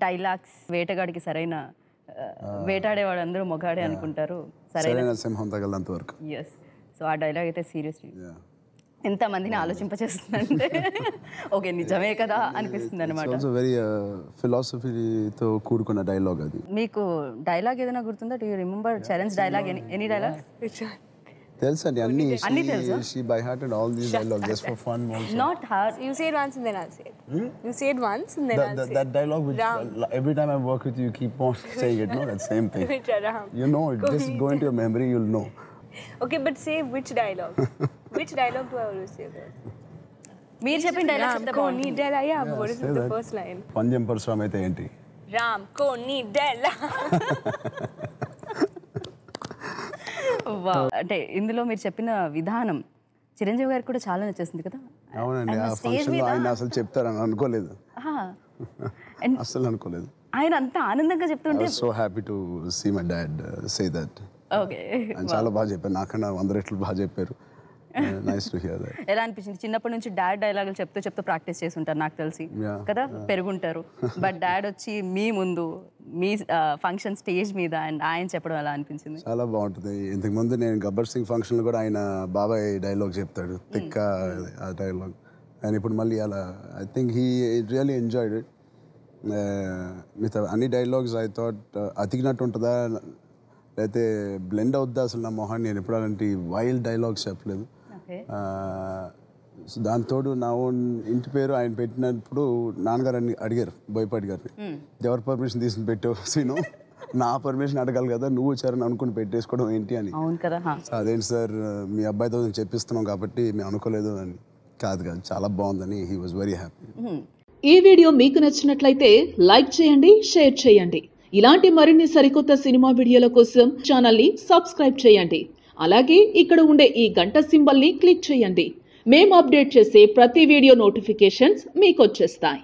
Dialogues వేటగాడికి సరైన వేటాడేవాడు అందరూ మొగాడే అనుకుంటారు, సరైన సింహం తగలంత వరకు. ఎస్. సో ఆ డైలాగ్ అయితే సీరియస్లీ ఎంతమందిని ఆలోచింపచేస్తుందంటే ఓకే నిజమే కదా అనిపిస్తుంది అనమాట. వెరీ ఫిలాసఫీతో కూడుకున్న డైలాగ్ అది. మీకు డైలాగ్ ఏదైనా గుర్తుందా? Do you remember Charan's dialogue? Any dialogue తెలుసండి అన్ని తెలుసా? She by hearted all these dialogues just for fun also. Not hard. You say it once and then I'll say it. You say it once and then I'll say it. That dialogue which every time I work with you, you keep on saying it, no? That same thing. You know it. Just go into your memory, you'll know. Okay, but say which dialogue? Which dialogue do I always say that? మీరు చెప్పిన dialogue చెప్తే బాగుంటుంది. Dela, yeah, what is the first line? పంజం Parashuram అయితే ఏంటి? Ram ko ni dela. అంటే ఇందులో మీరు చెప్పిన విధానం చిరంజీవి గారికి కూడా చాలా నచ్చేసింది కదా? అవునండి, ఆ ఫంక్షన్లో ఆయన అసలు చెప్తారని అనుకోలేదు, అసలు అనుకోలేదు. ఆయన అంత ఆనందంగా చెప్తుంటే so happy to see my dad say that. Okay, ఆయన చాలా బాగా చెప్పారు, నాకన్నా 100 రెట్లు బాగా చెప్పారు. Nice to hear that. ఎలా అనిపించింది? చిన్నప్పటి నుంచి డాడ్ డైలాగులు చెప్తూ ప్రాక్టీస్ చేసి ఉంటారు నాకు తెలిసి కదా, పెరుగుంటారు. బట్ డాడ్ వచ్చి మీ ముందు మీ ఫంక్షన్ స్టేజ్ మీద అండ్ ఆయన చెప్పడం ఎలా అనిపించింది? చాలా బాగుంటుంది. ఇంతకుముందు నేను గబ్బర్ సింగ్ ఫంక్షన్లో కూడా ఆయన బాబాయ్ డైలాగ్ చెప్తాడు, తిక్క ఆ డైలాగ్. ఆయన ఇప్పుడు మళ్ళీ అలా I think he really enjoyed it. మిగతా అన్ని డైలాగ్స్ ఐ థాట్ అతికినట్టు ఉంటుందా లేకపోతే బ్లెండ్ అవుద్దా అసలు నా మొహాన్ని, నేను ఎప్పుడు అలాంటి వైల్డ్ డైలాగ్స్ చెప్పలేదు. దాంతోడు నా ఓన్ ఇంటి పేరు ఆయన పెట్టినప్పుడు నాన్నగారు అడిగారు, బోయపాటి గారిని, ఎవరు పర్మిషన్ తీసుకుని పెట్టావు సీను, నా పర్మిషన్ అడగాలి కదా, నువ్వు వచ్చారని అనుకుని పెట్టేసుకోవడం ఏంటి అని. అదేంటి సార్ మీ అబ్బాయితో చెప్పిస్తున్నాం కాబట్టి మేము అనుకోలేదు అని. కాదు చాలా బాగుందని హీ వాజ్ వెరీ హ్యాపీ. ఈ వీడియో మీకు నచ్చినట్లయితే లైక్ చేయండి, షేర్ చేయండి. ఇలాంటి మరిన్ని సరికొత్త సినిమా వీడియోల కోసం ఛానల్ని సబ్స్క్రైబ్ చేయండి. అలాగే ఇక్కడ ఉండే ఈ గంట సింబల్ని క్లిక్ చేయండి. మేము అప్డేట్ చేసే ప్రతి వీడియో నోటిఫికేషన్స్ మీకు వచ్చేస్తాయి.